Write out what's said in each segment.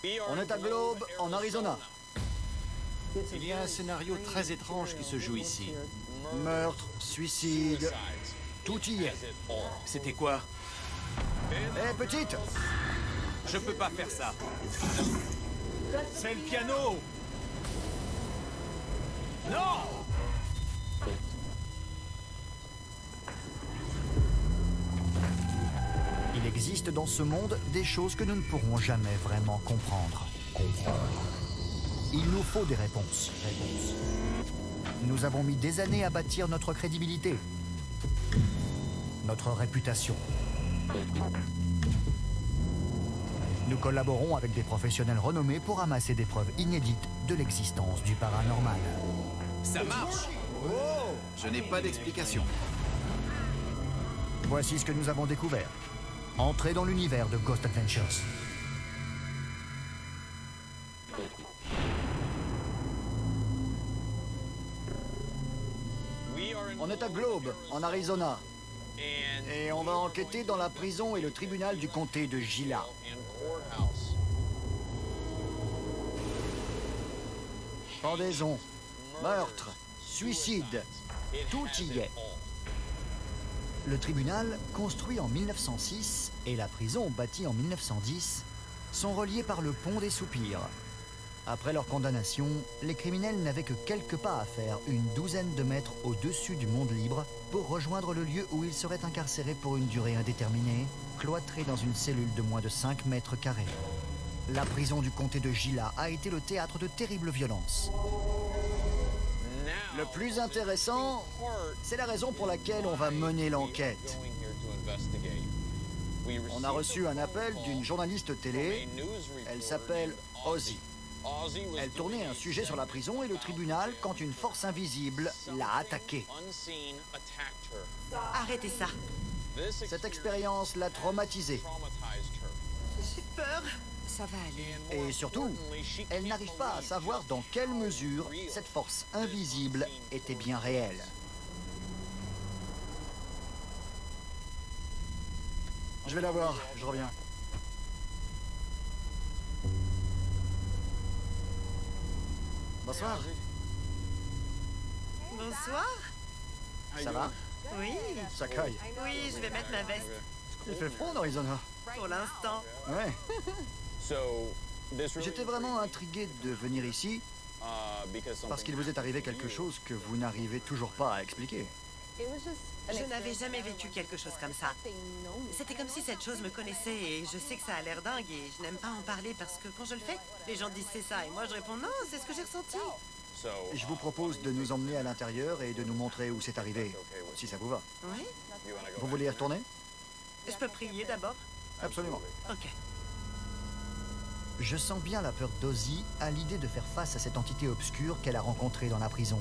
On est à Globe, en Arizona. Il y a un scénario très étrange qui se joue ici. Meurtre, suicide, tout y est. C'était quoi? Hé, petite! Je peux pas faire ça. C'est le piano! Non! Il existe dans ce monde des choses que nous ne pourrons jamais vraiment comprendre. Il nous faut des réponses. Nous avons mis des années à bâtir notre crédibilité, notre réputation. Nous collaborons avec des professionnels renommés pour amasser des preuves inédites de l'existence du paranormal. Ça marche! Oh! Je n'ai pas d'explication. Voici ce que nous avons découvert. Entrez dans l'univers de Ghost Adventures. On est à Globe, en Arizona. Et on va enquêter dans la prison et le tribunal du comté de Gila. Pendaison, meurtre, suicide, tout y est. Le tribunal, construit en 1906, et la prison, bâtie en 1910, sont reliés par le pont des Soupirs. Après leur condamnation, les criminels n'avaient que quelques pas à faire, une douzaine de mètres au-dessus du monde libre, pour rejoindre le lieu où ils seraient incarcérés pour une durée indéterminée, cloîtrés dans une cellule de moins de 5 mètres carrés. La prison du comté de Gila a été le théâtre de terribles violences. Le plus intéressant, c'est la raison pour laquelle on va mener l'enquête. On a reçu un appel d'une journaliste télé. Elle s'appelle Ozzy. Elle tournait un sujet sur la prison et le tribunal quand une force invisible l'a attaquée. Arrêtez ça. Cette expérience l'a traumatisée. J'ai peur. Ça va aller. Et surtout, elle n'arrive pas à savoir dans quelle mesure cette force invisible était bien réelle. Je vais la voir, je reviens. Bonsoir. Bonsoir. Ça va? Oui. Ça caille. Oui, je vais mettre ma veste. Il fait froid en Arizona. Pour l'instant. Ouais. J'étais vraiment intrigué de venir ici parce qu'il vous est arrivé quelque chose que vous n'arrivez toujours pas à expliquer. Je n'avais jamais vécu quelque chose comme ça. C'était comme si cette chose me connaissait et je sais que ça a l'air dingue et je n'aime pas en parler parce que quand je le fais, les gens disent c'est ça et moi je réponds non, c'est ce que j'ai ressenti. Je vous propose de nous emmener à l'intérieur et de nous montrer où c'est arrivé, si ça vous va. Oui? Vous voulez y retourner? Je peux prier d'abord? Absolument. Ok. Je sens bien la peur d'Ozzy à l'idée de faire face à cette entité obscure qu'elle a rencontrée dans la prison.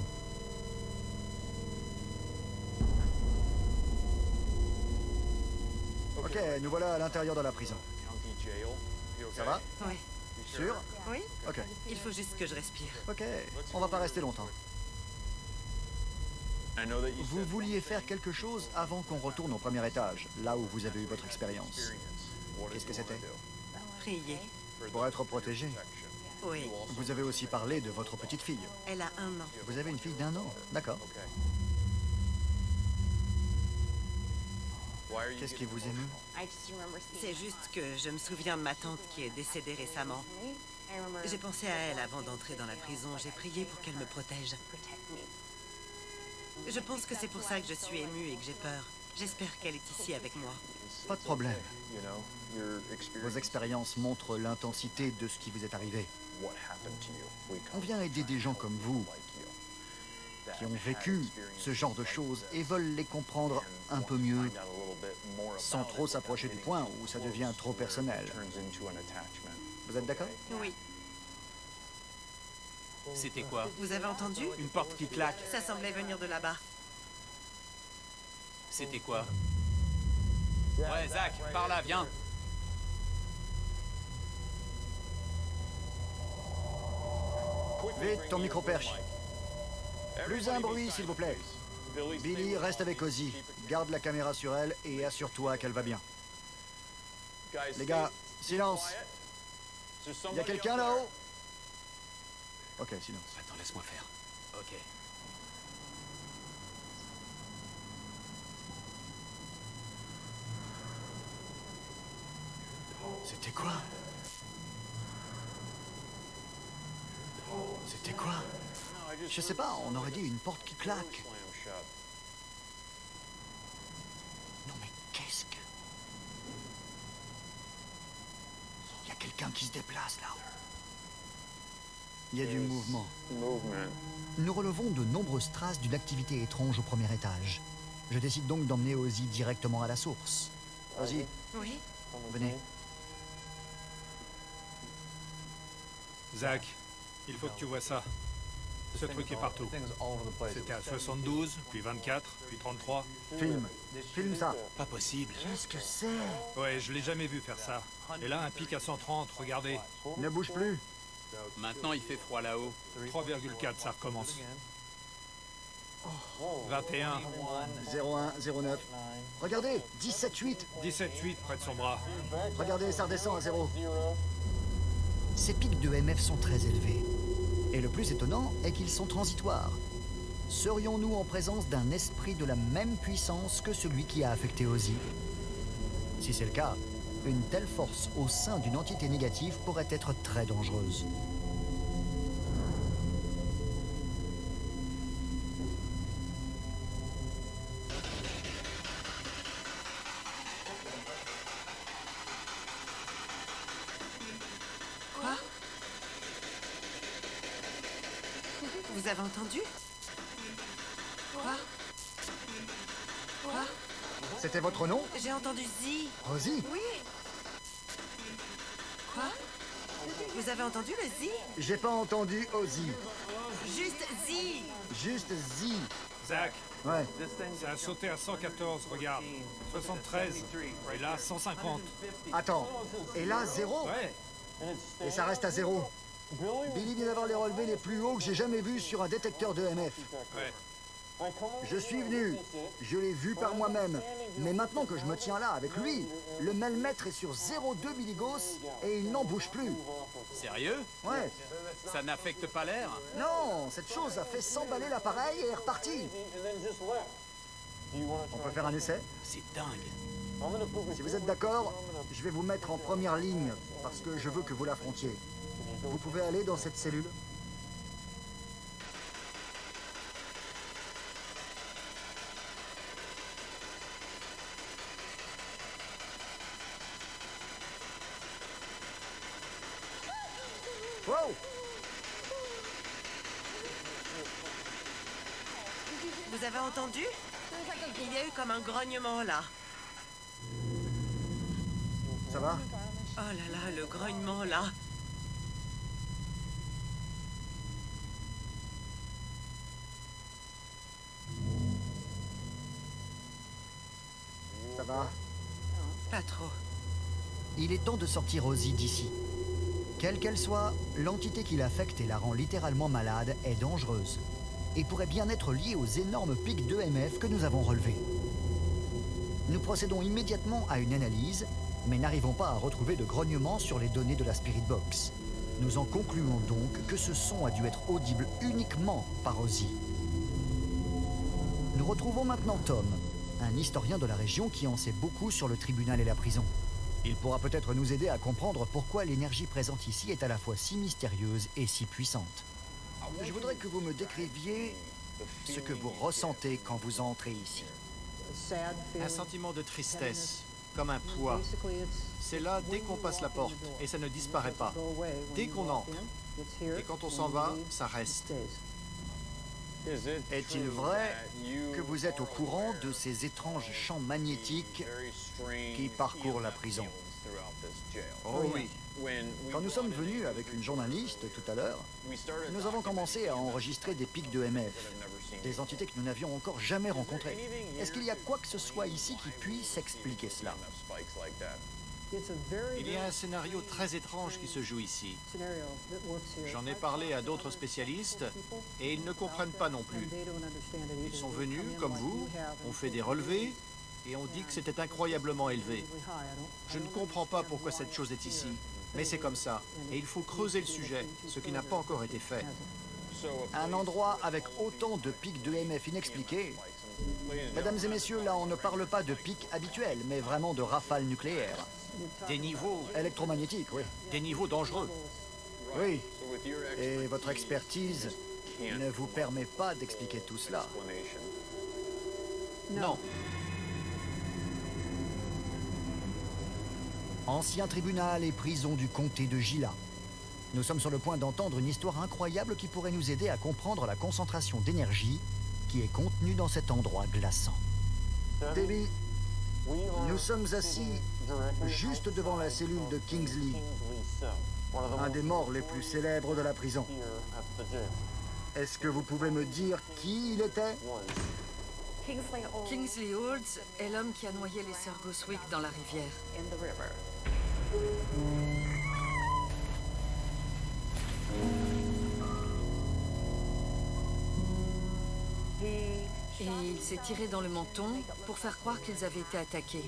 Ok, nous voilà à l'intérieur de la prison. Ça va? Oui. Sûr? Oui? Ok. Il faut juste que je respire. Ok, on va pas rester longtemps. Vous vouliez faire quelque chose avant qu'on retourne au premier étage, là où vous avez eu votre expérience. Qu'est-ce que c'était? Prier. Pour être protégé. Oui. Vous avez aussi parlé de votre petite fille. Elle a 1 an. Vous avez une fille d'1 an, d'accord. Qu'est-ce qui vous émeut? C'est juste que je me souviens de ma tante qui est décédée récemment. J'ai pensé à elle avant d'entrer dans la prison. J'ai prié pour qu'elle me protège. Je pense que c'est pour ça que je suis émue et que j'ai peur. J'espère qu'elle est ici avec moi. Pas de problème. Vos expériences montrent l'intensité de ce qui vous est arrivé. On vient aider des gens comme vous, qui ont vécu ce genre de choses et veulent les comprendre un peu mieux, sans trop s'approcher du point où ça devient trop personnel. Vous êtes d'accord? Oui. C'était quoi? Vous avez entendu? Une porte qui claque. Ça semblait venir de là-bas. C'était quoi? Ouais, Zach, par là, viens. Vite, ton micro-perche. Plus un bruit, s'il vous plaît. Billy, reste avec Ozzy. Garde la caméra sur elle et assure-toi qu'elle va bien. Les gars, silence. Il y a quelqu'un là-haut? Ok, silence. Attends, laisse-moi faire. Ok. C'était quoi? C'était quoi? Je sais pas, on aurait dit une porte qui claque. Non mais qu'est-ce que... Il y a quelqu'un qui se déplace là. Il y a du mouvement. Nous relevons de nombreuses traces d'une activité étrange au premier étage. Je décide donc d'emmener Ozzy directement à la source. Ozzy, Oui? venez. Zach, il faut que tu vois ça. Ce truc est partout. C'était à 72, puis 24, puis 33. Filme ça. Pas possible. Qu'est-ce que c'est? Ouais, je l'ai jamais vu faire ça. Et là, un pic à 130, regardez. Ne bouge plus. Maintenant, il fait froid là-haut. 3,4, ça recommence. 21, 01, 09. Regardez, 17,8. 17,8 près de son bras. Regardez, ça redescend à 0. Ces pics de MF sont très élevés. Et le plus étonnant est qu'ils sont transitoires. Serions-nous en présence d'un esprit de la même puissance que celui qui a affecté Ozzy? Si c'est le cas, une telle force au sein d'une entité négative pourrait être très dangereuse. Quoi? Vous avez entendu? Quoi? Quoi? C'était votre nom? J'ai entendu Z. Ozzy? Oui. Quoi? Vous avez entendu le Z? J'ai pas entendu Ozzy. Juste Z. Juste Z. Zach, Ouais. ça a sauté à 114, regarde. 73, et là, 150. Attends. Et là, 0? Ouais, Et ça reste à 0. Billy vient d'avoir les relevés les plus hauts que j'ai jamais vus sur un détecteur de MF. ouais. Je suis venu, je l'ai vu par moi-même. Mais maintenant que je me tiens là avec lui, le melmètre est sur 0,2 milligauss et il n'en bouge plus. Sérieux? Ouais. Ça n'affecte pas l'air? Non, cette chose a fait s'emballer l'appareil et est repartie. On peut faire un essai? C'est dingue. Si vous êtes d'accord, je vais vous mettre en première ligne parce que je veux que vous l'affrontiez. Vous pouvez aller dans cette cellule? Wow! Vous avez entendu? Il y a eu comme un grognement là. Ça va? Oh là là, le grognement là. Ça va? Pas trop. Il est temps de sortir Ozzy d'ici. Quelle qu'elle soit, l'entité qui l'affecte et la rend littéralement malade est dangereuse et pourrait bien être liée aux énormes pics d'EMF que nous avons relevés. Nous procédons immédiatement à une analyse, mais n'arrivons pas à retrouver de grognement sur les données de la Spirit Box. Nous en concluons donc que ce son a dû être audible uniquement par Ozzy. Nous retrouvons maintenant Tom, un historien de la région qui en sait beaucoup sur le tribunal et la prison. Il pourra peut-être nous aider à comprendre pourquoi l'énergie présente ici est à la fois si mystérieuse et si puissante. Je voudrais que vous me décriviez ce que vous ressentez quand vous entrez ici. Un sentiment de tristesse, comme un poids. C'est là dès qu'on passe la porte, et ça ne disparaît pas. Dès qu'on entre. Et quand on s'en va, ça reste. Est-il vrai que vous êtes au courant de ces étranges champs magnétiques qui parcourent la prison? Oh oui. Quand nous sommes venus avec une journaliste tout à l'heure, nous avons commencé à enregistrer des pics de MF, des entités que nous n'avions encore jamais rencontrées. Est-ce qu'il y a quoi que ce soit ici qui puisse expliquer cela? Il y a un scénario très étrange qui se joue ici. J'en ai parlé à d'autres spécialistes et ils ne comprennent pas non plus. Ils sont venus, comme vous, ont fait des relevés et on dit que c'était incroyablement élevé. Je ne comprends pas pourquoi cette chose est ici, mais c'est comme ça. Et il faut creuser le sujet, ce qui n'a pas encore été fait. Un endroit avec autant de pics d'EMF inexpliqués. Mesdames et messieurs, là on ne parle pas de pics habituels, mais vraiment de rafales nucléaires. Des niveaux Électromagnétiques, oui. dangereux. Oui. Et votre expertise ne vous permet pas d'expliquer tout cela. Non. Ancien tribunal et prison du comté de Gila. Nous sommes sur le point d'entendre une histoire incroyable qui pourrait nous aider à comprendre la concentration d'énergie qui est contenue dans cet endroit glaçant. Debbie, nous sommes assis juste devant la cellule de Kingsley, un des morts les plus célèbres de la prison. Est-ce que vous pouvez me dire qui il était? Kingsley Olds est l'homme qui a noyé les sœurs Goswick dans la rivière. Et il s'est tiré dans le menton pour faire croire qu'ils avaient été attaqués.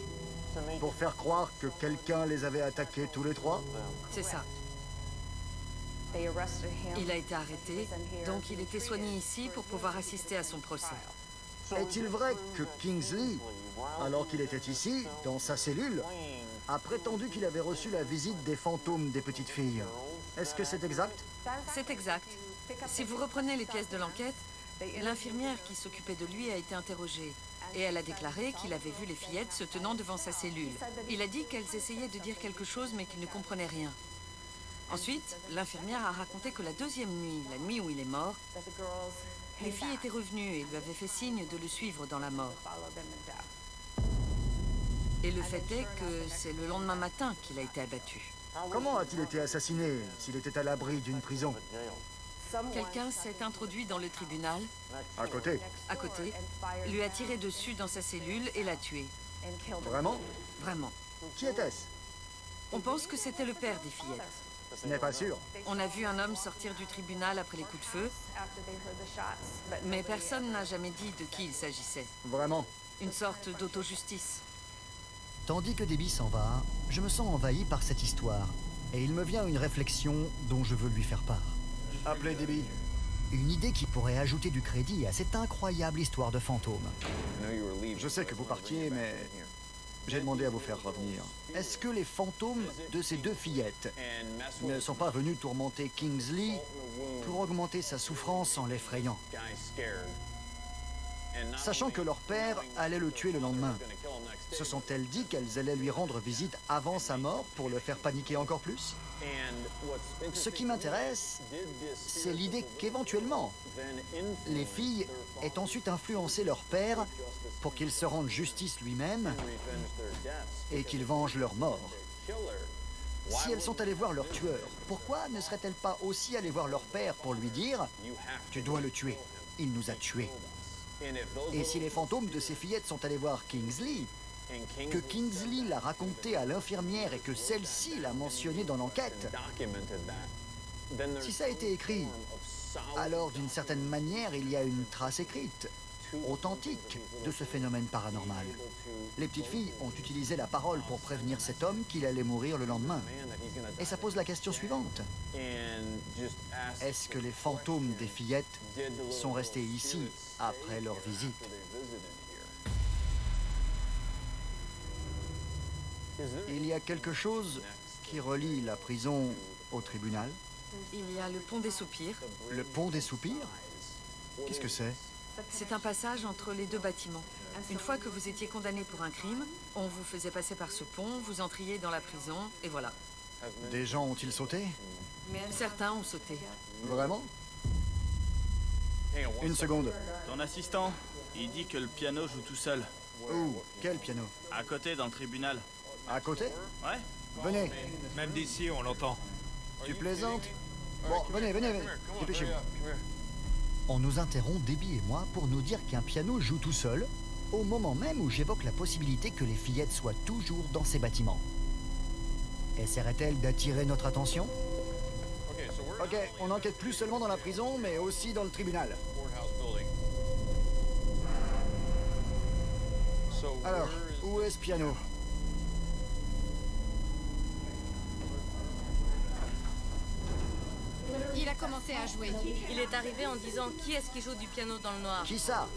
Pour faire croire que quelqu'un les avait attaqués tous les trois? C'est ça. Il a été arrêté, donc il était soigné ici pour pouvoir assister à son procès. Est-il vrai que Kingsley, alors qu'il était ici, dans sa cellule, a prétendu qu'il avait reçu la visite des fantômes des petites filles? Est-ce que c'est exact? C'est exact. Si vous reprenez les pièces de l'enquête, l'infirmière qui s'occupait de lui a été interrogée. Et elle a déclaré qu'il avait vu les fillettes se tenant devant sa cellule. Il a dit qu'elles essayaient de dire quelque chose mais qu'il ne comprenait rien. Ensuite, l'infirmière a raconté que la deuxième nuit, la nuit où il est mort, les filles étaient revenues et lui avaient fait signe de le suivre dans la mort. Et le fait est que c'est le lendemain matin qu'il a été abattu. Comment a-t-il été assassiné s'il était à l'abri d'une prison? Quelqu'un s'est introduit dans le tribunal, À côté? à côté, lui a tiré dessus dans sa cellule et l'a tué. Vraiment? Vraiment. Qui était-ce? On pense que c'était le père des fillettes. Ce n'est pas sûr. On a vu un homme sortir du tribunal après les coups de feu, mais personne n'a jamais dit de qui il s'agissait. Vraiment? Une sorte d'auto-justice. Tandis que Debbie s'en va, je me sens envahi par cette histoire. Et il me vient une réflexion dont je veux lui faire part. Appelez Debbie. Une idée qui pourrait ajouter du crédit à cette incroyable histoire de fantômes. Je sais que vous partiez, mais j'ai demandé à vous faire revenir. Est-ce que les fantômes de ces deux fillettes ne sont pas venus tourmenter Kingsley pour augmenter sa souffrance en l'effrayant? Sachant que leur père allait le tuer le lendemain, se sont-elles dit qu'elles allaient lui rendre visite avant sa mort pour le faire paniquer encore plus? Ce qui m'intéresse, c'est l'idée qu'éventuellement, les filles aient ensuite influencé leur père pour qu'il se rende justice lui-même et qu'il venge leur mort. Si elles sont allées voir leur tueur, pourquoi ne seraient-elles pas aussi allées voir leur père pour lui dire « Tu dois le tuer, il nous a tués ». Et si les fantômes de ces fillettes sont allés voir Kingsley, que Kingsley l'a raconté à l'infirmière et que celle-ci l'a mentionné dans l'enquête, si ça a été écrit, alors d'une certaine manière il y a une trace écrite, authentique, de ce phénomène paranormal. Les petites filles ont utilisé la parole pour prévenir cet homme qu'il allait mourir le lendemain. Et ça pose la question suivante. Est-ce que les fantômes des fillettes sont restés ici après leur visite? Il y a quelque chose qui relie la prison au tribunal? Il y a le pont des Soupirs. Le pont des Soupirs? Qu'est-ce que c'est? C'est un passage entre les deux bâtiments. Une fois que vous étiez condamné pour un crime, on vous faisait passer par ce pont, vous entriez dans la prison, et voilà. Des gens ont-ils sauté? Certains ont sauté. Vraiment? Une seconde. Ton assistant, il dit que le piano joue tout seul. Où? Quel piano? À côté, dans le tribunal. À côté? Ouais? Venez. Même d'ici, on l'entend. Tu plaisantes? Bon, venez, dépêchez-vous. On nous interrompt, Debbie et moi, pour nous dire qu'un piano joue tout seul, au moment même où j'évoque la possibilité que les fillettes soient toujours dans ces bâtiments. Essaierait-elle d'attirer notre attention? Ok, on n'enquête plus seulement dans la prison, mais aussi dans le tribunal. Alors, Où est ce piano? Il a commencé à jouer. Il est arrivé en disant qui est-ce qui joue du piano dans le noir. Qui ça?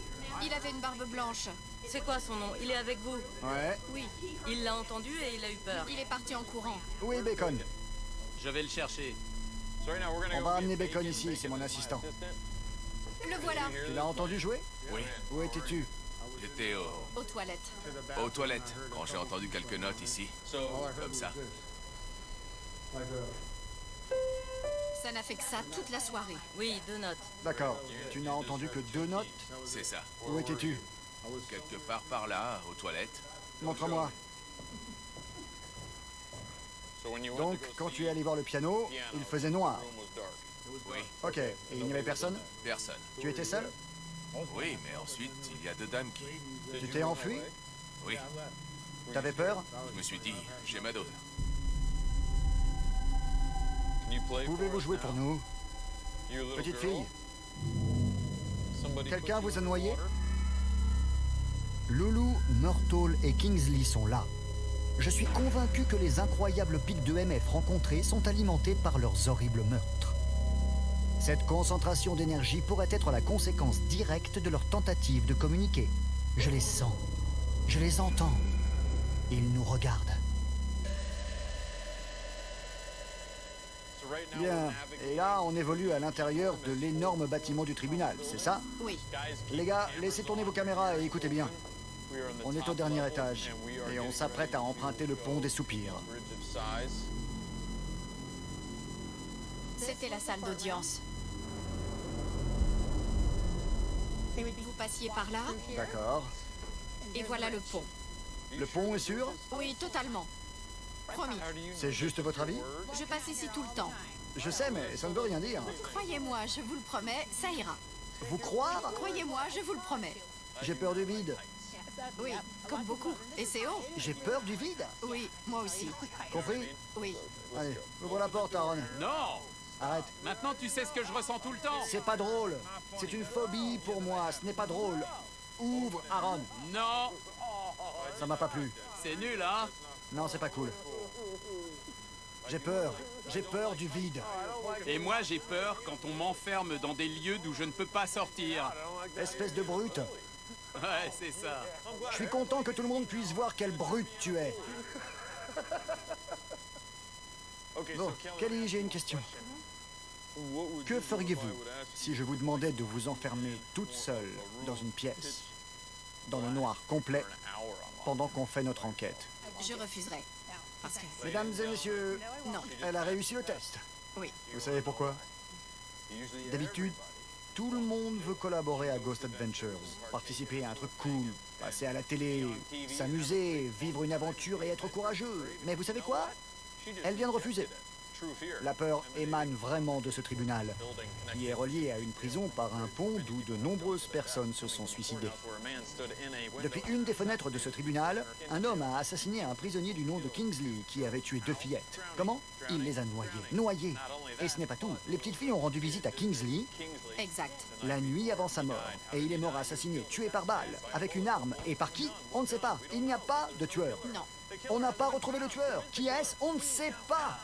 Il avait une barbe blanche. C'est quoi son nom? Il est avec vous? Ouais. Oui, Il l'a entendu et il a eu peur. il est parti en courant. Où est Bacon? Je vais le chercher. On va amener Bacon ici, c'est mon assistant. Le voilà, Tu l'as entendu jouer? Oui, Où étais-tu? j'étais aux toilettes. aux toilettes quand j'ai entendu quelques notes ici. Comme ça. Ça n'a fait que ça toute la soirée. Oui, 2 notes. D'accord. Tu n'as entendu que 2 notes? C'est ça. Où étais-tu? Quelque part par là, aux toilettes. Montre-moi. Donc, quand tu es allé voir le piano, il faisait noir. Oui, Ok. Et il n'y avait personne? personne. Tu étais seul? Oui, mais ensuite, il y a 2 dames qui... Tu t'es enfui? Oui, T'avais peur? je me suis dit, j'ai ma dose. Pouvez-vous jouer pour nous? Petite fille? Quelqu'un vous a noyé? Loulou, Myrtle et Kingsley sont là. Je suis convaincu que les incroyables pics de MF rencontrés sont alimentés par leurs horribles meurtres. Cette concentration d'énergie pourrait être la conséquence directe de leur tentative de communiquer. Je les sens. Je les entends. Ils nous regardent. Bien. Et là, on évolue à l'intérieur de l'énorme bâtiment du tribunal, c'est ça? Oui, Les gars, laissez tourner vos caméras et écoutez bien. On est au dernier étage et on s'apprête à emprunter le pont des soupirs. c'était la salle d'audience. Vous passiez par là, D'accord. et voilà le pont. Le pont est sûr? Oui, totalement. Promis, C'est juste votre avis? je passe ici tout le temps. Je sais, mais ça ne veut rien dire. Croyez-moi, je vous le promets, ça ira. Vous croire? Croyez-moi, je vous le promets. J'ai peur du vide. Oui, comme beaucoup. Et c'est haut? J'ai peur du vide. Oui, moi aussi. Compris? Oui. Allez, ouvre la porte, Aaron. Non! Arrête. Maintenant, tu sais ce que je ressens tout le temps. C'est pas drôle. C'est une phobie pour moi. Ce n'est pas drôle. Ouvre, Aaron. Non! Ça m'a pas plu. C'est nul, hein? Non, c'est pas cool. J'ai peur. J'ai peur du vide. Et moi, j'ai peur quand on m'enferme dans des lieux d'où je ne peux pas sortir. Espèce de brute. Ouais, c'est ça. Je suis content que tout le monde puisse voir quelle brute tu es. Bon, Kelly, j'ai une question. Que feriez-vous si je vous demandais de vous enfermer toute seule dans une pièce, dans le noir complet, pendant qu'on fait notre enquête? Je refuserai. Parce que... Mesdames et messieurs, Non. elle a réussi le test. Oui. Vous savez pourquoi? D'habitude, tout le monde veut collaborer à Ghost Adventures, participer à un truc cool, passer à la télé, s'amuser, vivre une aventure et être courageux. Mais vous savez quoi? Elle vient de refuser. La peur émane vraiment de ce tribunal, qui est relié à une prison par un pont d'où de nombreuses personnes se sont suicidées. Depuis une des fenêtres de ce tribunal, un homme a assassiné un prisonnier du nom de Kingsley qui avait tué 2 fillettes. Comment? Il les a noyées. Noyées. Et ce n'est pas tout. Les petites filles ont rendu visite à Kingsley Exact. la nuit avant sa mort. Et il est mort assassiné, tué par balle, avec une arme. Et par qui? On ne sait pas. Il n'y a pas de tueur. Non. On n'a pas retrouvé le tueur. Qui est-ce? On ne sait pas.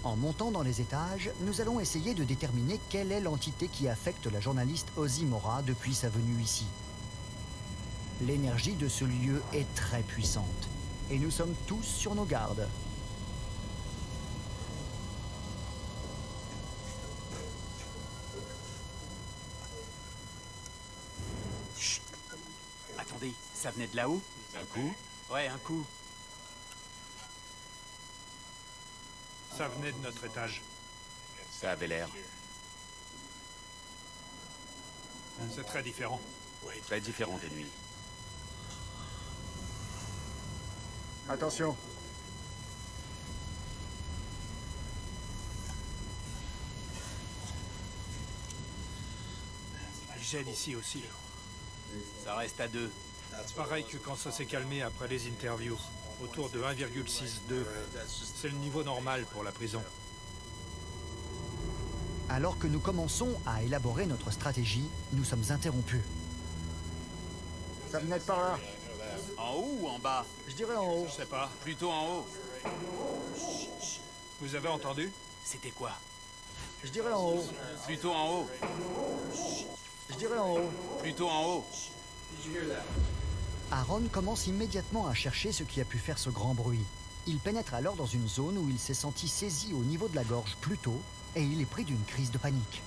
En montant dans les étages, nous allons essayer de déterminer quelle est l'entité qui affecte la journaliste Ozzy Mora depuis sa venue ici. L'énergie de ce lieu est très puissante, et nous sommes tous sur nos gardes. Chut! Attendez, ça venait de là-haut? Un coup? Ouais, un coup. Ça venait de notre étage. Ça avait l'air. C'est très différent. Oui, très différent des nuits. Attention. Il gèle ici aussi. Ça reste à 2. Pareil que quand ça s'est calmé après les interviews. Autour de 1,62. C'est le niveau normal pour la prison. Alors que nous commençons à élaborer notre stratégie, nous sommes interrompus. Ça venait de par là. En haut ou en bas? Je dirais en haut. Je sais pas. Plutôt en haut. Vous avez entendu? C'était quoi? Je dirais en haut. Plutôt en haut. Je dirais en haut. Plutôt en haut. Aaron commence immédiatement à chercher ce qui a pu faire ce grand bruit. Il pénètre alors dans une zone où il s'est senti saisi au niveau de la gorge plus tôt et il est pris d'une crise de panique.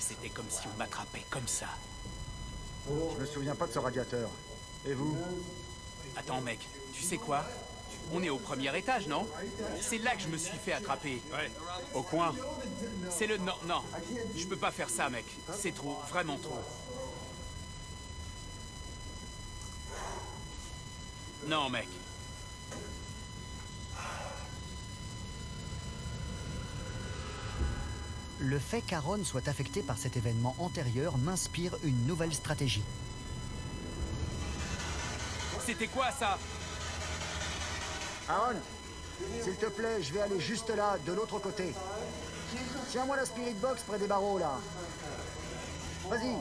C'était comme si on m'attrapait comme ça. Je me souviens pas de ce radiateur. Et vous? Attends mec, tu sais quoi? On est au premier étage, non? C'est là que je me suis fait attraper. Ouais. Au coin. C'est le... Non, non. Je peux pas faire ça, mec. C'est trop, vraiment trop. Non, mec. Le fait qu'Aaron soit affecté par cet événement antérieur m'inspire une nouvelle stratégie. C'était quoi, ça? Aaron, s'il te plaît, je vais aller juste là, de l'autre côté. Tiens-moi la spirit box près des barreaux, là. Vas-y.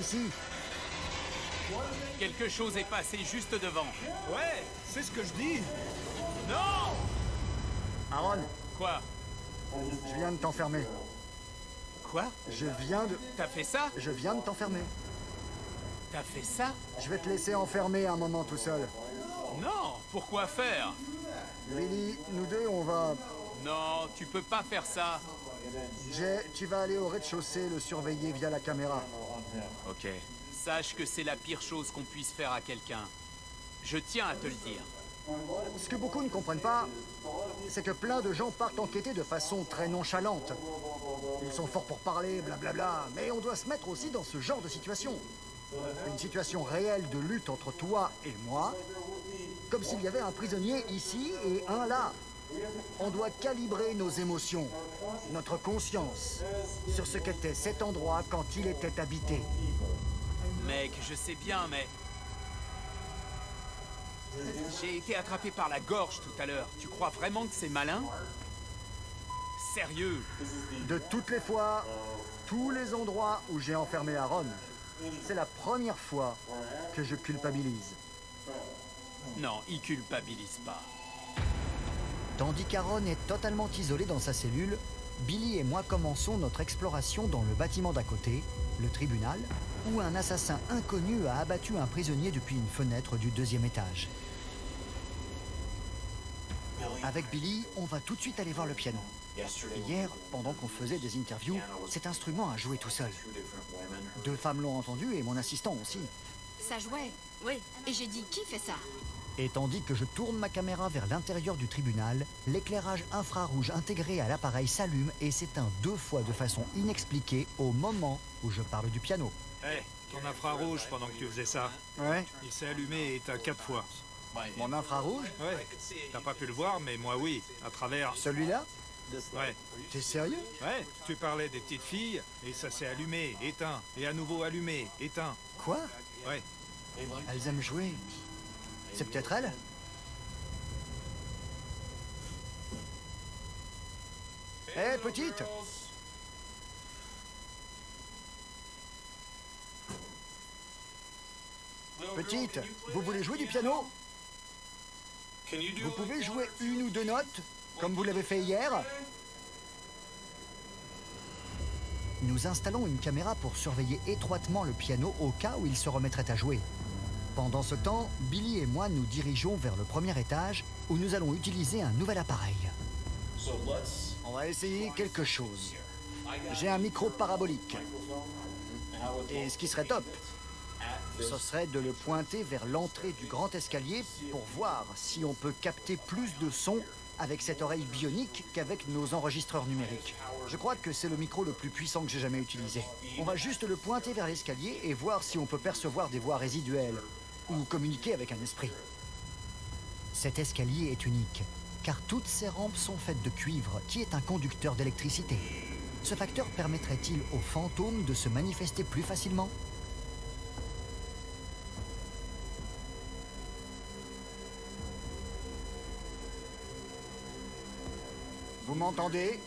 Ici. Quelque chose est passé juste devant. Ouais, c'est ce que je dis. Non! Aaron, Quoi? je viens de t'enfermer. Quoi? Je viens de t'enfermer. T'as fait ça? Je vais te laisser enfermer un moment tout seul. Non! Pourquoi faire? Billy, nous deux, on va... Non, tu peux pas faire ça. Jay, tu vas aller au rez-de-chaussée le surveiller via la caméra. Ok. Sache que c'est la pire chose qu'on puisse faire à quelqu'un. Je tiens à te le dire. Ce que beaucoup ne comprennent pas, c'est que plein de gens partent enquêter de façon très nonchalante. Ils sont forts pour parler, blablabla, mais on doit se mettre aussi dans ce genre de situation. Une situation réelle de lutte entre toi et moi, comme s'il y avait un prisonnier ici et un là. On doit calibrer nos émotions, notre conscience, sur ce qu'était cet endroit quand il était habité. Mec, je sais bien, mais... J'ai été attrapé par la gorge tout à l'heure. Tu crois vraiment que c'est malin? Sérieux? De toutes les fois, tous les endroits où j'ai enfermé Aaron, c'est la première fois que je culpabilise. Non, il culpabilise pas. Tandis qu'Aaron est totalement isolé dans sa cellule, Billy et moi commençons notre exploration dans le bâtiment d'à côté, le tribunal, où un assassin inconnu a abattu un prisonnier depuis une fenêtre du 2e étage. Avec Billy, on va tout de suite aller voir le piano. Hier, pendant qu'on faisait des interviews, cet instrument a joué tout seul. 2 femmes l'ont entendu et mon assistant aussi. Ça jouait. Oui. Et j'ai dit, qui fait ça? Et tandis que je tourne ma caméra vers l'intérieur du tribunal, l'éclairage infrarouge intégré à l'appareil s'allume et s'éteint 2 fois de façon inexpliquée au moment où je parle du piano. Hé, ton infrarouge pendant que tu faisais ça. Ouais. Il s'est allumé et éteint 4 fois. Mon infrarouge? Ouais. T'as pas pu le voir, mais moi oui. À travers. Celui-là? Ouais. T'es sérieux? Ouais. Tu parlais des petites filles et ça s'est allumé, éteint et à nouveau allumé, éteint. Quoi? Ouais. Elles aiment jouer. C'est peut-être elle? Hé, petite! Petite, vous voulez jouer du piano? Vous pouvez jouer 1 ou 2 notes, comme vous l'avez fait hier? Nous installons une caméra pour surveiller étroitement le piano au cas où il se remettrait à jouer. Pendant ce temps, Billy et moi nous dirigeons vers le 1er étage où nous allons utiliser un nouvel appareil. On va essayer quelque chose. J'ai un micro parabolique. Et ce qui serait top, ce serait de le pointer vers l'entrée du grand escalier pour voir si on peut capter plus de son avec cette oreille bionique qu'avec nos enregistreurs numériques. Je crois que c'est le micro le plus puissant que j'ai jamais utilisé. On va juste le pointer vers l'escalier et voir si on peut percevoir des voix résiduelles ou communiquer avec un esprit. Cet escalier est unique, car toutes ces rampes sont faites de cuivre, qui est un conducteur d'électricité. Ce facteur permettrait-il aux fantômes de se manifester plus facilement ? Vous m'entendez ?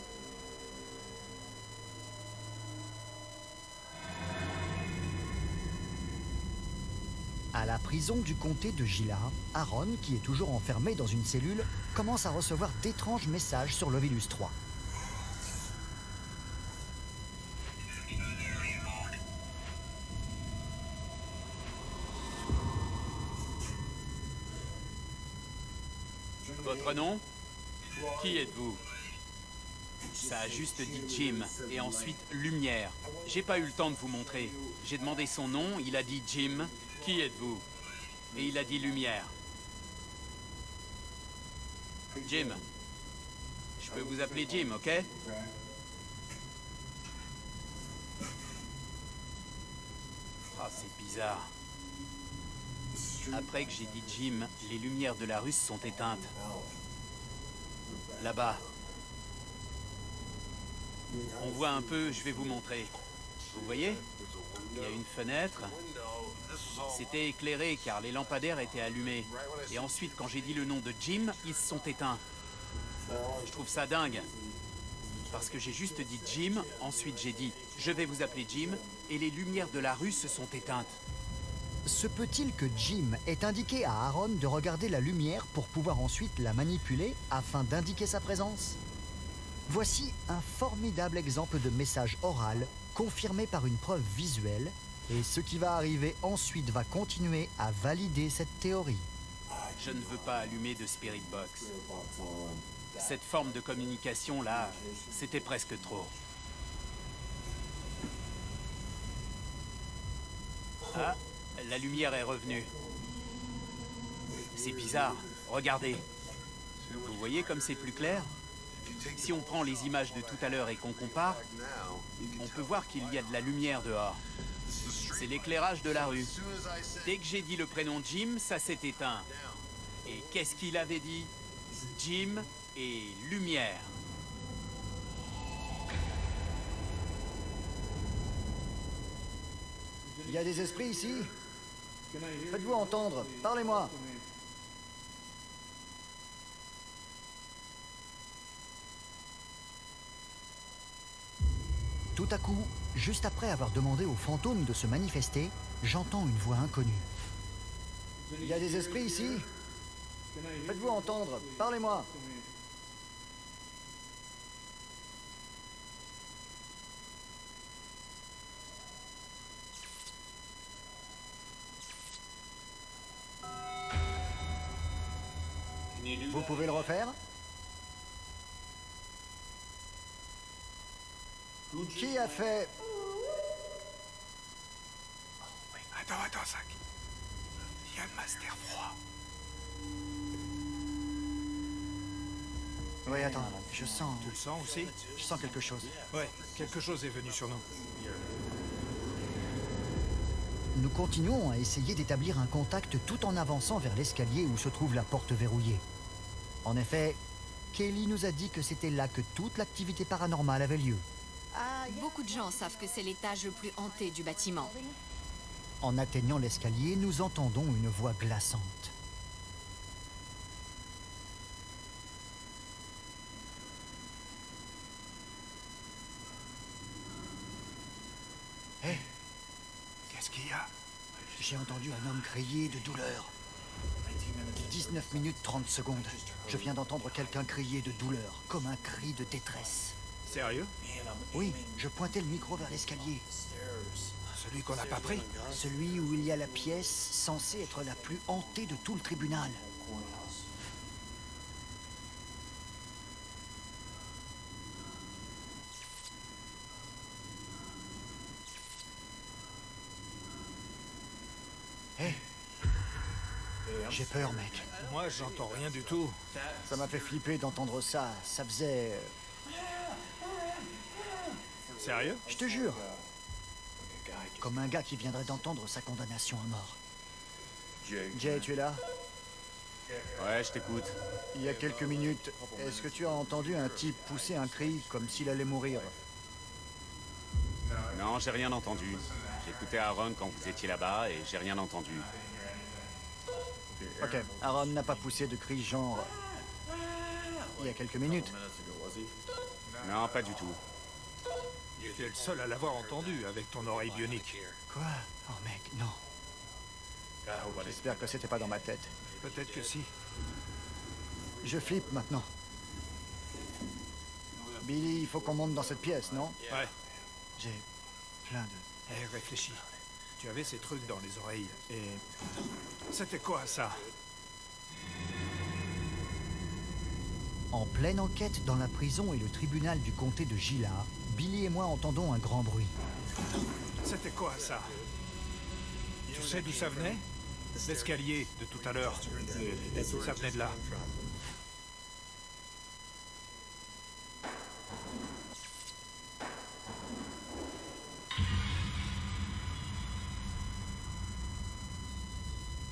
À la prison du comté de Gila, Aaron, qui est toujours enfermé dans une cellule, commence à recevoir d'étranges messages sur l'Ovilus 3. Votre nom? Qui êtes-vous? Ça a juste dit Jim, et ensuite Lumière. J'ai pas eu le temps de vous montrer. J'ai demandé son nom, il a dit Jim. Qui êtes-vous? Et il a dit Lumière. Jim. Je peux vous appeler Jim, ok? Ah, c'est bizarre. Après que j'ai dit Jim, les lumières de la rue sont éteintes. Là-bas. On voit un peu, je vais vous montrer. Vous voyez? Il y a une fenêtre. C'était éclairé car les lampadaires étaient allumés. Et ensuite, quand j'ai dit le nom de Jim, ils se sont éteints. Je trouve ça dingue. Parce que j'ai juste dit Jim, ensuite j'ai dit « Je vais vous appeler Jim » et les lumières de la rue se sont éteintes. Se peut-il que Jim ait indiqué à Aaron de regarder la lumière pour pouvoir ensuite la manipuler afin d'indiquer sa présence? Voici un formidable exemple de message oral confirmé par une preuve visuelle, et ce qui va arriver ensuite va continuer à valider cette théorie. Je ne veux pas allumer de Spirit Box. Cette forme de communication-là, c'était presque trop. Ah, la lumière est revenue. C'est bizarre, regardez. Vous voyez comme c'est plus clair? Si on prend les images de tout à l'heure et qu'on compare, on peut voir qu'il y a de la lumière dehors. C'est l'éclairage de la rue. Dès que j'ai dit le prénom Jim, ça s'est éteint. Et qu'est-ce qu'il avait dit? Jim et lumière. Il y a des esprits ici? Faites-vous entendre, parlez-moi. Tout à coup, juste après avoir demandé aux fantômes de se manifester, j'entends une voix inconnue. Il y a des esprits ici? Faites-vous entendre, parlez-moi. Vous pouvez le refaire? Qui a fait... Attends, Zach. Il y a le master froid. Oui, attends, je sens... Tu le sens aussi? Je sens quelque chose. Ouais, quelque chose est venu sur nous. Nous continuons à essayer d'établir un contact tout en avançant vers l'escalier où se trouve la porte verrouillée. En effet, Kelly nous a dit que c'était là que toute l'activité paranormale avait lieu. Beaucoup de gens savent que c'est l'étage le plus hanté du bâtiment. En atteignant l'escalier, nous entendons une voix glaçante. Hé! Qu'est-ce qu'il y a? J'ai entendu un homme crier de douleur. 19 minutes 30 secondes. Je viens d'entendre quelqu'un crier de douleur, comme un cri de détresse. Sérieux? Oui, je pointais le micro vers l'escalier. Celui qu'on n'a pas pris? Celui où il y a la pièce censée être la plus hantée de tout le tribunal. Hé! J'ai peur, mec. Moi, j'entends rien du tout. Ça m'a fait flipper d'entendre ça. Ça faisait... Sérieux? Je te jure. Comme un gars qui viendrait d'entendre sa condamnation à mort. Jay, tu es là? Ouais, je t'écoute. Il y a quelques minutes, est-ce que tu as entendu un type pousser un cri comme s'il allait mourir? Non, j'ai rien entendu. J'ai écouté Aaron quand vous étiez là-bas et j'ai rien entendu. Ok, Aaron n'a pas poussé de cri genre... Il y a quelques minutes. Non, pas du tout. Tu es le seul à l'avoir entendu avec ton oreille bionique. Quoi? Oh mec, non. J'espère que c'était pas dans ma tête. Peut-être que si. Je flippe maintenant. Billy, il faut qu'on monte dans cette pièce, non? Ouais. J'ai plein de... Réfléchis. Tu avais ces trucs dans les oreilles, et... C'était quoi, ça? En pleine enquête dans la prison et le tribunal du comté de Gila, Billy et moi entendons un grand bruit. C'était quoi, ça? Tu sais d'où ça venait? L'escalier de tout à l'heure. Ça venait de là.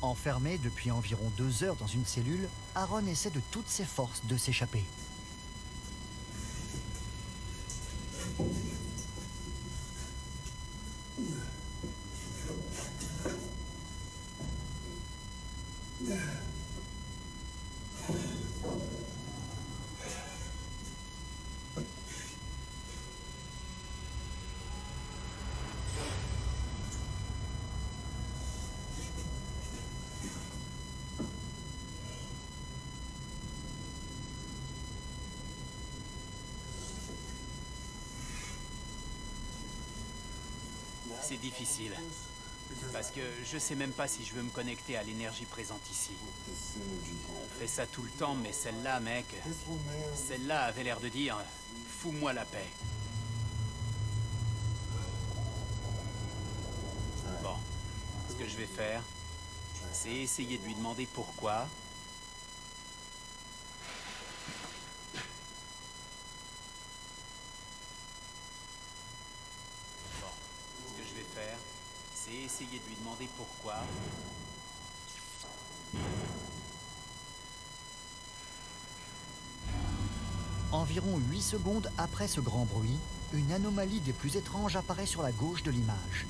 Enfermé depuis environ 2 heures dans une cellule, Aaron essaie de toutes ses forces de s'échapper. C'est difficile. Parce que je sais même pas si je veux me connecter à l'énergie présente ici. On fait ça tout le temps, mais celle-là, mec... Celle-là avait l'air de dire... Fous-moi la paix. Bon. Ce que je vais faire, c'est essayer de lui demander pourquoi... C'est essayer de lui demander pourquoi. Environ 8 secondes après ce grand bruit, une anomalie des plus étranges apparaît sur la gauche de l'image.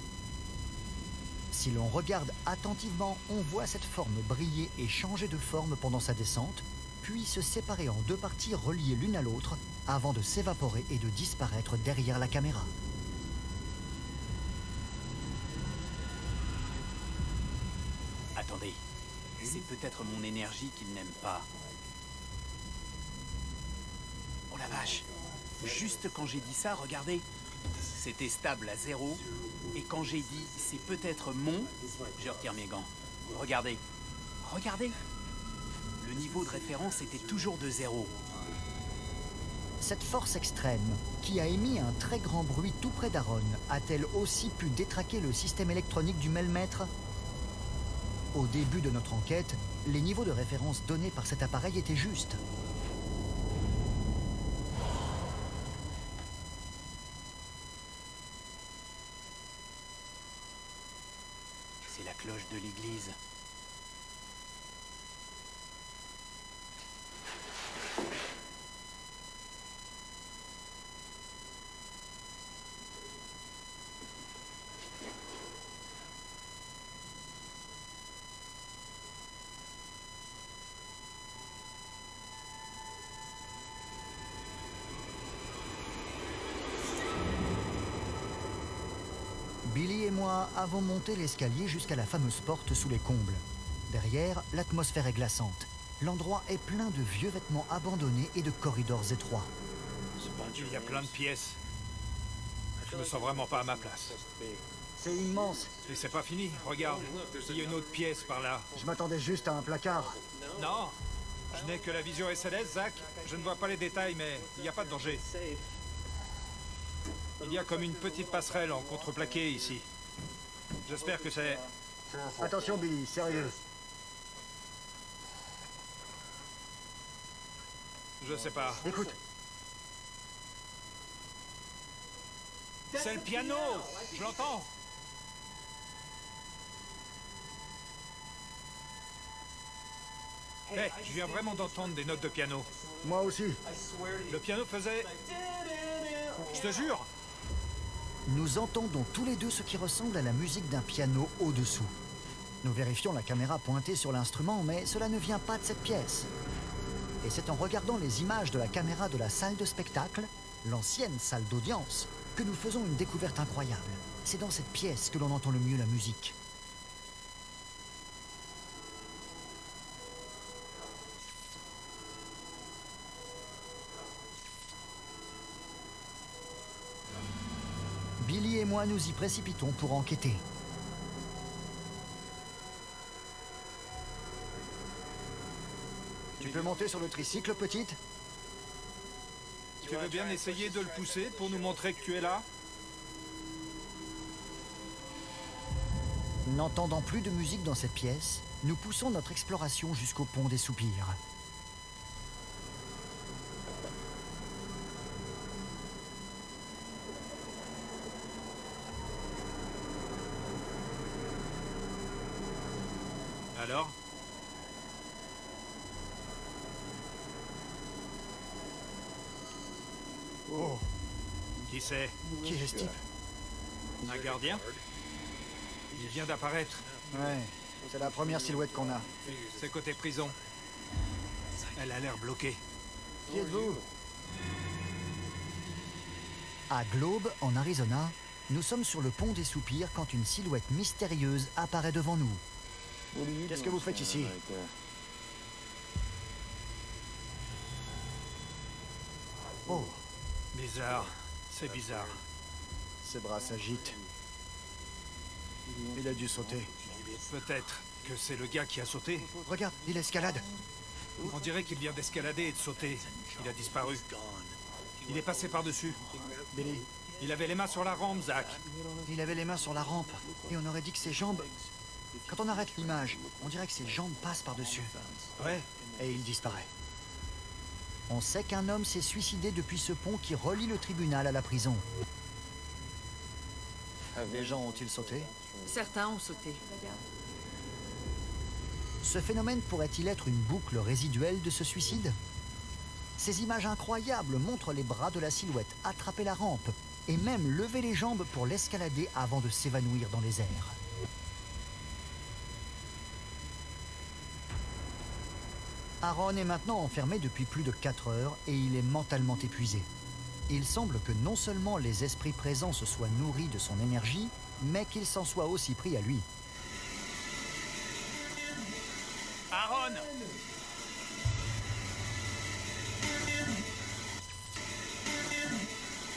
Si l'on regarde attentivement, on voit cette forme briller et changer de forme pendant sa descente, puis se séparer en 2 parties reliées l'une à l'autre, avant de s'évaporer et de disparaître derrière la caméra. Attendez, c'est peut-être mon énergie qu'il n'aime pas. Oh la vache! Juste quand j'ai dit ça, regardez. C'était stable à 0. Et quand j'ai dit c'est peut-être mon, je retire mes gants. Regardez. Regardez! Le niveau de référence était toujours de 0. Cette force extrême, qui a émis un très grand bruit tout près d'Aaron, a-t-elle aussi pu détraquer le système électronique du Melmètre? Au début de notre enquête, les niveaux de référence donnés par cet appareil étaient justes. C'est la cloche de l'église. Billy et moi avons monté l'escalier jusqu'à la fameuse porte sous les combles. Derrière, l'atmosphère est glaçante. L'endroit est plein de vieux vêtements abandonnés et de corridors étroits. Il y a plein de pièces. Je me sens vraiment pas à ma place. C'est immense. Et c'est pas fini, regarde. Il y a une autre pièce par là. Je m'attendais juste à un placard. Non! Je n'ai que la vision SLS, Zach. Je ne vois pas les détails, mais il n'y a pas de danger. Il y a comme une petite passerelle en contreplaqué ici. J'espère que c'est... Attention Billy, sérieux. Je sais pas. Écoute. C'est le piano! Je l'entends! Hé, je viens vraiment d'entendre des notes de piano. Moi aussi. Le piano faisait... Je te jure! Nous entendons tous les deux ce qui ressemble à la musique d'un piano au-dessous. Nous vérifions la caméra pointée sur l'instrument, mais cela ne vient pas de cette pièce. Et c'est en regardant les images de la caméra de la salle de spectacle, l'ancienne salle d'audience, que nous faisons une découverte incroyable. C'est dans cette pièce que l'on entend le mieux la musique. Billy et moi nous y précipitons pour enquêter. Tu peux monter sur le tricycle, petite? Tu veux bien essayer de le pousser pour nous montrer que tu es là? N'entendant plus de musique dans cette pièce, nous poussons notre exploration jusqu'au pont des Soupirs. Alors? Oh. Qui c'est? Qui est ce type? Un gardien? Il vient d'apparaître. Ouais, c'est la première silhouette qu'on a. C'est côté prison. Elle a l'air bloquée. Qui êtes-vous? À Globe, en Arizona, nous sommes sur le pont des Soupirs quand une silhouette mystérieuse apparaît devant nous. Qu'est-ce que vous faites ici? Oh, Bizarre. C'est bizarre. ses bras s'agitent. Il a dû sauter. Peut-être que c'est le gars qui a sauté. Regarde, il escalade. On dirait qu'il vient d'escalader et de sauter. Il a disparu. Il est passé par-dessus. Billy, Il avait les mains sur la rampe, Zach. il avait les mains sur la rampe. Et on aurait dit que ses jambes... Quand on arrête l'image, on dirait que ses jambes passent par-dessus. Ouais. Et il disparaît. On sait qu'un homme s'est suicidé depuis ce pont qui relie le tribunal à la prison. Les gens ont-ils sauté? Certains ont sauté. Ce phénomène pourrait-il être une boucle résiduelle de ce suicide? Ces images incroyables montrent les bras de la silhouette attraper la rampe et même lever les jambes pour l'escalader avant de s'évanouir dans les airs. Aaron est maintenant enfermé depuis plus de 4 heures et il est mentalement épuisé. Il semble que non seulement les esprits présents se soient nourris de son énergie, mais qu'ils s'en soient aussi pris à lui. Aaron!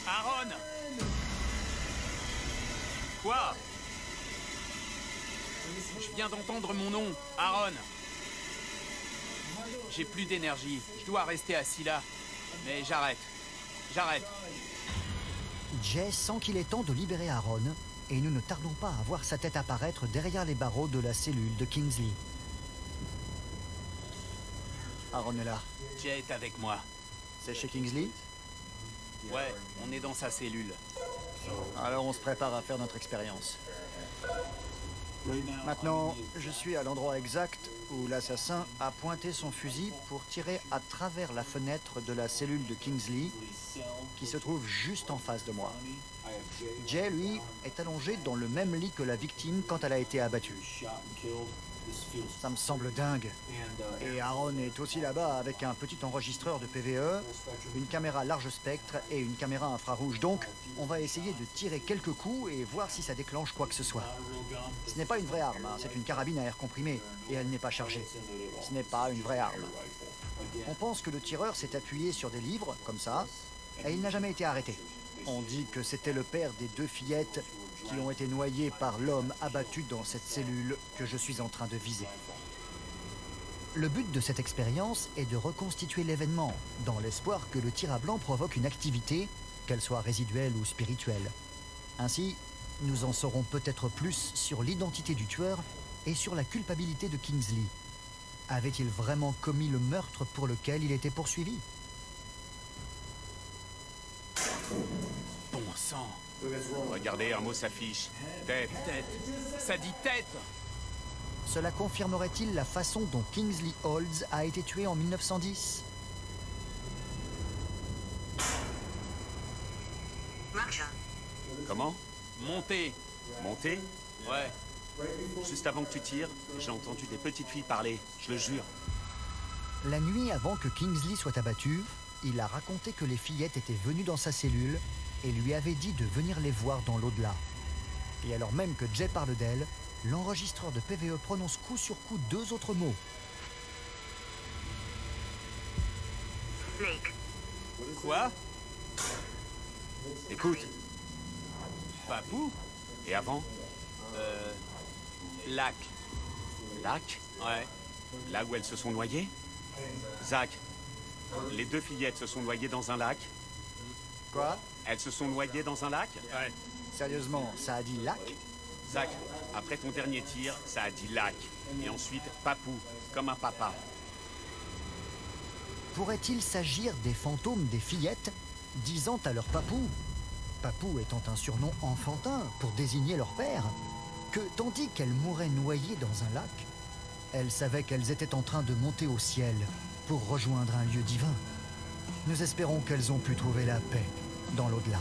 Aaron! Quoi? Je viens d'entendre mon nom, Aaron. J'ai plus d'énergie. Je dois rester assis là. Mais j'arrête. J'arrête. Jay sent qu'il est temps de libérer Aaron et nous ne tardons pas à voir sa tête apparaître derrière les barreaux de la cellule de Kingsley. Aaron est là. Jay est avec moi. C'est chez Kingsley? Ouais, on est dans sa cellule. Alors on se prépare à faire notre expérience. Maintenant, je suis à l'endroit exact où l'assassin a pointé son fusil pour tirer à travers la fenêtre de la cellule de Kingsley, qui se trouve juste en face de moi. Jay, lui, est allongé dans le même lit que la victime quand elle a été abattue. Ça me semble dingue. Et Aaron est aussi là-bas avec un petit enregistreur de PVE, une caméra large spectre et une caméra infrarouge. Donc, on va essayer de tirer quelques coups et voir si ça déclenche quoi que ce soit. Ce n'est pas une vraie arme, hein, c'est une carabine à air comprimé et elle n'est pas chargée. Ce n'est pas une vraie arme. On pense que le tireur s'est appuyé sur des livres, comme ça, et il n'a jamais été arrêté. On dit que c'était le père des 2 fillettes qui ont été noyées par l'homme abattu dans cette cellule que je suis en train de viser. Le but de cette expérience est de reconstituer l'événement, dans l'espoir que le tir à blanc provoque une activité, qu'elle soit résiduelle ou spirituelle. Ainsi, nous en saurons peut-être plus sur l'identité du tueur et sur la culpabilité de Kingsley. Avait-il vraiment commis le meurtre pour lequel il était poursuivi? Bon sang. Regardez, un mot s'affiche. Tête. Tête. Ça dit tête. Cela confirmerait-il la façon dont Kingsley Holds a été tué en 1910? Comment? Montez. Monter? Ouais. Juste avant que tu tires, j'ai entendu des petites filles parler, je le jure. La nuit avant que Kingsley soit abattu, il a raconté que les fillettes étaient venues dans sa cellule et lui avaient dit de venir les voir dans l'au-delà. Et alors même que Jay parle d'elle, l'enregistreur de PVE prononce coup sur coup 2 autres mots. Quoi? Écoute, Papou? Et avant? Lac. Lac? Ouais. Là où elles se sont noyées? Zach, les 2 fillettes se sont noyées dans un lac? Quoi? Elles se sont noyées dans un lac? Ouais. Sérieusement, ça a dit lac? Zach, après ton dernier tir, ça a dit lac. Et ensuite, papou, comme un papa. Pourrait-il s'agir des fantômes des fillettes disant à leur papou, papou étant un surnom enfantin pour désigner leur père, que tandis qu'elles mouraient noyées dans un lac, elles savaient qu'elles étaient en train de monter au ciel pour rejoindre un lieu divin. Nous espérons qu'elles ont pu trouver la paix dans l'au-delà.